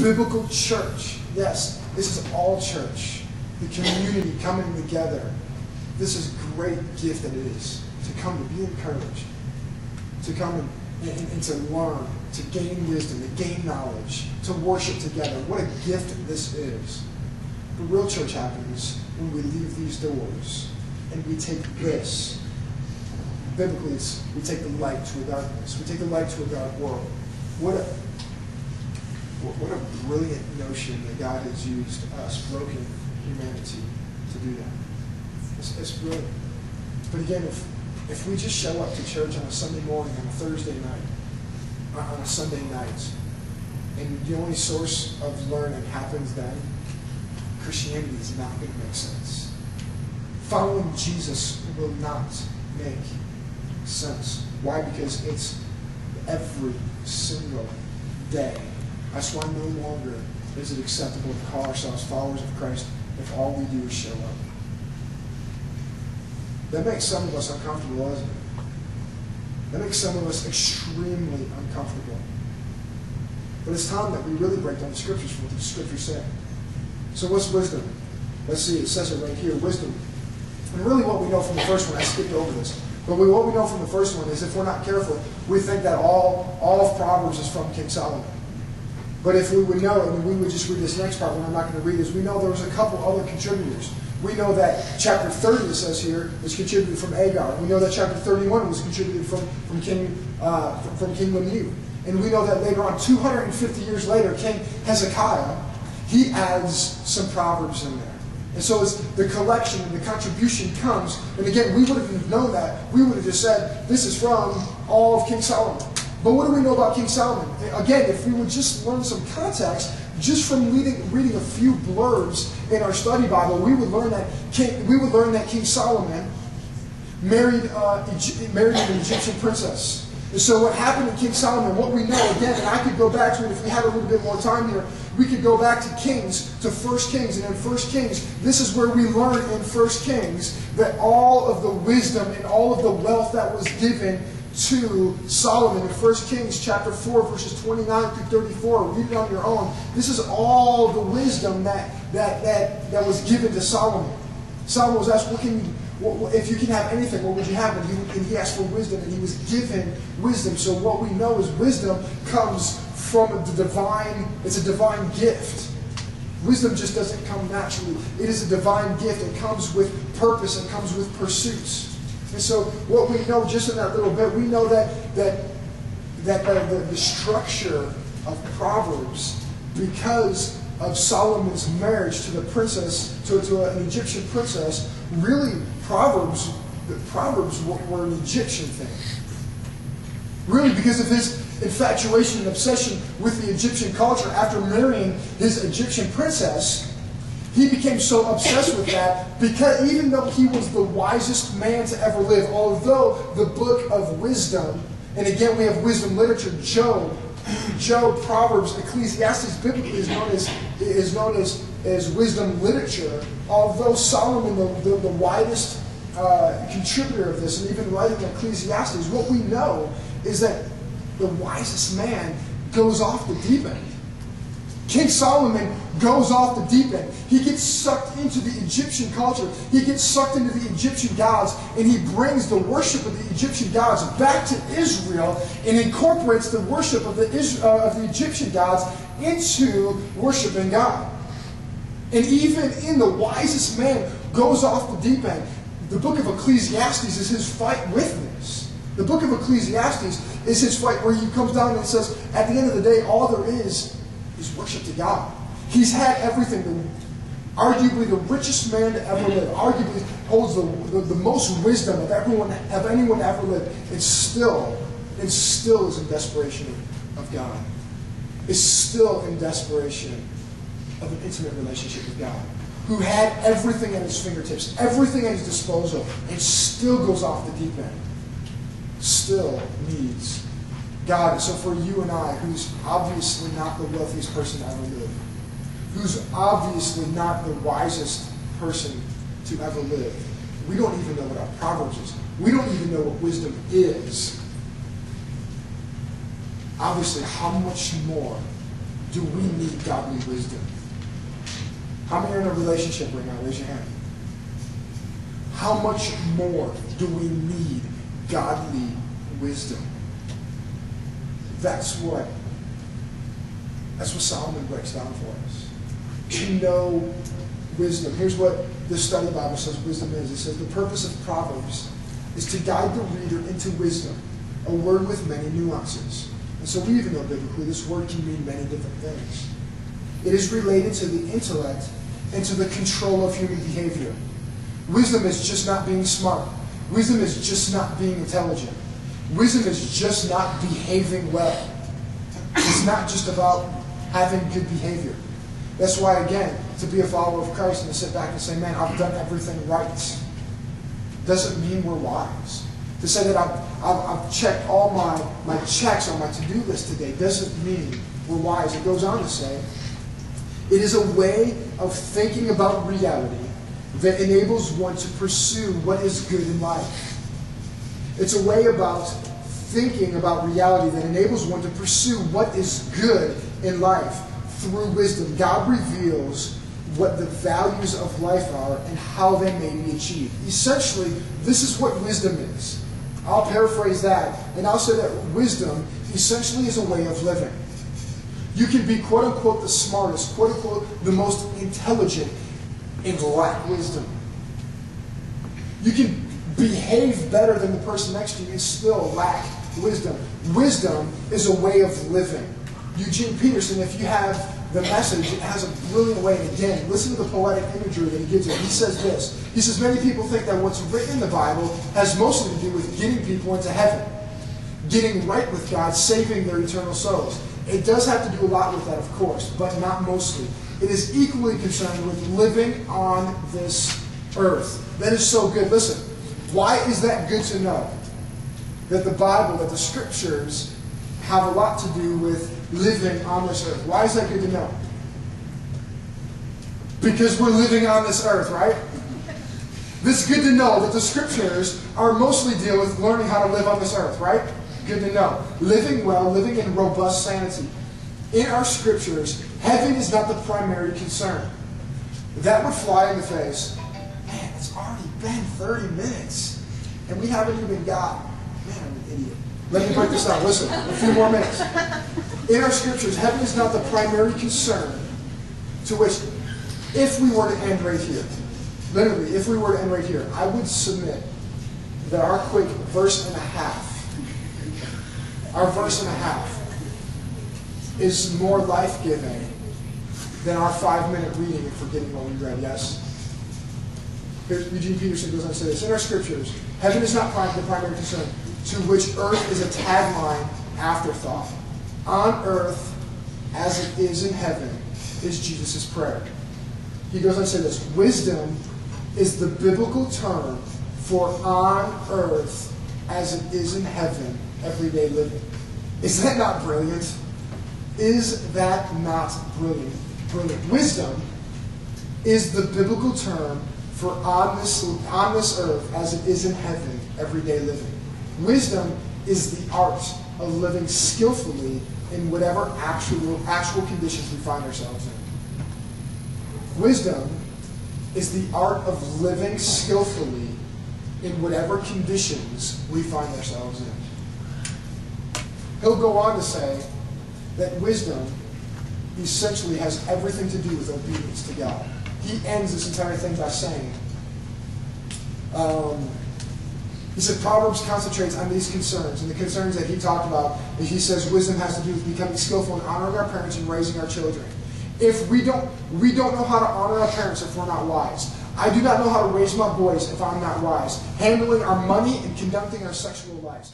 biblical church. Yes, this is all church. The community coming together. This is a great gift that it is. To come to be encouraged. To come and to learn. To gain wisdom. To gain knowledge. To worship together. What a gift this is. The real church happens when we leave these doors and we take this. Biblically, we take the light to a darkness. We take the light to a dark world. What a brilliant notion that God has used us, broken humanity, to do that. It's brilliant. But again, if we just show up to church on a Sunday morning, on a Thursday night, on a Sunday night, and the only source of learning happens then, Christianity is not going to make sense. Following Jesus will not make sense. Why? Because it's every single day. That's why no longer is it acceptable to call ourselves followers of Christ if all we do is show up. That makes some of us uncomfortable, doesn't it? That makes some of us extremely uncomfortable. But it's time that we really break down the Scriptures for what the Scriptures say. So what's wisdom? Let's see, it says it right here, wisdom. And really what we know from the first one, I skipped over this, but what we know from the first one is if we're not careful, we think that all of Proverbs is from King Solomon. But if we would know, and we would just read this next part, and I'm not going to read this, we know there was a couple other contributors. We know that chapter 30, it says here, was contributed from Agar. We know that chapter 31 was contributed from King Lemuel. And we know that later on, 250 years later, King Hezekiah, he adds some Proverbs in there. And so as the collection and the contribution comes, and again, we wouldn't have known that. We would have just said, this is from all of King Solomon. But what do we know about King Solomon? Again, if we would just learn some context, just from reading a few blurbs in our study Bible, we would learn that King Solomon married an Egyptian princess. And so what happened to King Solomon, what we know, again, and I could go back to it if we had a little bit more time here, we could go back to Kings, to 1 Kings, and in 1 Kings, this is where we learn in 1 Kings that all of the wisdom and all of the wealth that was given to Solomon in 1 Kings chapter 4, verses 29 through 34. Read it on your own. This is all the wisdom that was given to Solomon. Solomon was asked, if you can have anything, what would you have? And he asked for wisdom, and he was given wisdom. So what we know is wisdom comes from the divine. It's a divine gift. Wisdom just doesn't come naturally. It is a divine gift. It comes with purpose. It comes with pursuits. And so what we know just in that little bit, we know that the structure of Proverbs, because of Solomon's marriage to the princess, to an Egyptian princess, really Proverbs were an Egyptian thing. Really, because of his infatuation and obsession with the Egyptian culture after marrying his Egyptian princess, he became so obsessed with that because even though he was the wisest man to ever live, although the book of wisdom, and again we have wisdom literature, Job, Proverbs, Ecclesiastes biblically is known as wisdom literature, although Solomon, the widest contributor of this, and even writing Ecclesiastes, what we know is that the wisest man goes off the deep end. King Solomon goes off the deep end. He gets sucked into the Egyptian culture. He gets sucked into the Egyptian gods, and he brings the worship of the Egyptian gods back to Israel and incorporates the worship of the Egyptian gods into worshiping God. And even in the wisest man goes off the deep end. The book of Ecclesiastes is his fight with this. The book of Ecclesiastes is his fight where he comes down and says, at the end of the day, all there is worship to God. He's had everything. Arguably the richest man to ever live. Arguably holds the most wisdom of anyone ever lived. And still is in desperation of God. Is still in desperation of an intimate relationship with God. Who had everything at his fingertips, everything at his disposal, and still goes off the deep end. Still needs God. And so for you and I, who's obviously not the wealthiest person to ever live, who's obviously not the wisest person to ever live, we don't even know what our Proverbs is. We don't even know what wisdom is. Obviously, how much more do we need godly wisdom? How many are in a relationship right now? Raise your hand. How much more do we need godly wisdom? That's what Solomon breaks down for us. To know wisdom. Here's what the study Bible says wisdom is. It says the purpose of Proverbs is to guide the reader into wisdom, a word with many nuances. And so we even know biblically this word can mean many different things. It is related to the intellect and to the control of human behavior. Wisdom is just not being smart. Wisdom is just not being intelligent. Wisdom is just not behaving well. It's not just about having good behavior. That's why, again, to be a follower of Christ and to sit back and say, man, I've done everything right, doesn't mean we're wise. To say that I've checked all my checks on my to-do list today doesn't mean we're wise. It goes on to say, it is a way of thinking about reality that enables one to pursue what is good in life. It's a way about thinking about reality that enables one to pursue what is good in life through wisdom. God reveals what the values of life are and how they may be achieved. Essentially, this is what wisdom is. I'll paraphrase that, and I'll say that wisdom essentially is a way of living. You can be, quote-unquote, the smartest, quote-unquote, the most intelligent, and lack wisdom. You can behave better than the person next to you and still lack wisdom. Wisdom is a way of living. Eugene Peterson, if you have the Message, it has a brilliant way. And again, listen to the poetic imagery that he gives it. He says this. He says, many people think that what's written in the Bible has mostly to do with getting people into heaven, getting right with God, saving their eternal souls. It does have to do a lot with that, of course, but not mostly. It is equally concerned with living on this earth. That is so good. Listen, why is that good to know? That the Bible, that the Scriptures have a lot to do with living on this earth. Why is that good to know? Because we're living on this earth, right? This is good to know that the Scriptures are mostly deal with learning how to live on this earth, right? Good to know. Living well, living in robust sanity. In our Scriptures, heaven is not the primary concern. That would fly in the face. Man, it's already been 30 minutes, and we haven't even got... Man, I'm an idiot. Let me break this down. Listen, a few more minutes. In our Scriptures, heaven is not the primary concern, to which, if we were to end right here, literally, if we were to end right here, I would submit that our quick verse and a half, is more life-giving than our 5-minute reading and forgetting what we read, yes? Here's Eugene Peterson goes on to say this. In our Scriptures, heaven is not the primary concern, to which earth is a tagline afterthought. On earth, as it is in heaven, is Jesus' prayer. He goes on to say this. Wisdom is the biblical term for on earth, as it is in heaven, everyday living. Is that not brilliant? Is that not brilliant? Brilliant. Wisdom is the biblical term for on this earth, as it is in heaven, everyday living. Wisdom is the art of living skillfully in whatever actual conditions we find ourselves in. Wisdom is the art of living skillfully in whatever conditions we find ourselves in. He'll go on to say that wisdom essentially has everything to do with obedience to God. He ends this entire thing by saying, he said Proverbs concentrates on these concerns, and the concerns that he talked about, he says wisdom has to do with becoming skillful in honoring our parents and raising our children. If we don't know how to honor our parents if we're not wise. I do not know how to raise my boys if I'm not wise. Handling our money and conducting our sexual lives.